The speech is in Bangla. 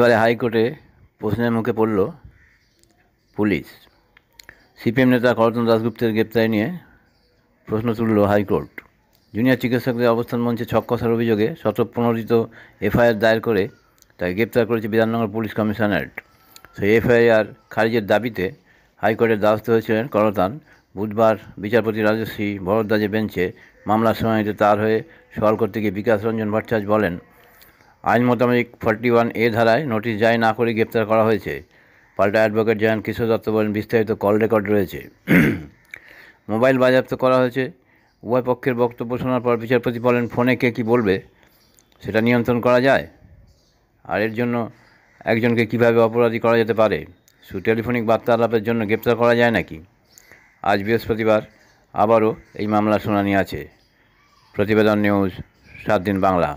এবারে হাইকোর্টে প্রশ্নের মুখে পড়ল পুলিশ। সিপিএম নেতা করতন দাশগুপ্তের গ্রেপ্তারি নিয়ে প্রশ্ন তুলল হাইকোর্ট। জুনিয়র চিকিৎসকদের অবস্থান মঞ্চে ছক-কষার অভিযোগে স্বতঃপ্রণোদিত এফআইআর দায়ের করে তাকে গ্রেপ্তার করেছে বিধাননগর পুলিশ কমিশনারেট। সেই এফআইআর খারিজের দাবিতে হাইকোর্টের দ্বারস্থ হয়েছিলেন করতান। বুধবার বিচারপতি রাজশ্রী ভরদ্বাজের বেঞ্চে মামলার শুনানিতে তার হয়ে সওয়াল করতে গিয়ে বিকাশ রঞ্জন ভট্টাচার্য বলেন, আইন মোতাবেক 41A ধারায় নোটিশ জারি না করে গ্রেপ্তার করা হয়েছে। পাল্টা অ্যাডভোকেট জয়ন্ত কিশোর দত্ত বলেন, বিস্তারিত কল রেকর্ড রয়েছে। মোবাইল বাজেয়াপ্ত করা হয়েছে। উভয় পক্ষের বক্তব্য শোনার পর বিচারপতি বলেন, ফোনে কে কী বলবে সেটা নিয়ন্ত্রণ করা যায়, আর এর জন্য একজনকে কিভাবে অপরাধী করা যেতে পারে? শুধু টেলিফোনিক বার্তা আলাপের জন্য গ্রেপ্তার করা যায় নাকি? আজ বৃহস্পতিবার আবারও এই মামলার শুনানি আছে। প্রতিবেদন নিউজ 7 দিন বাংলা।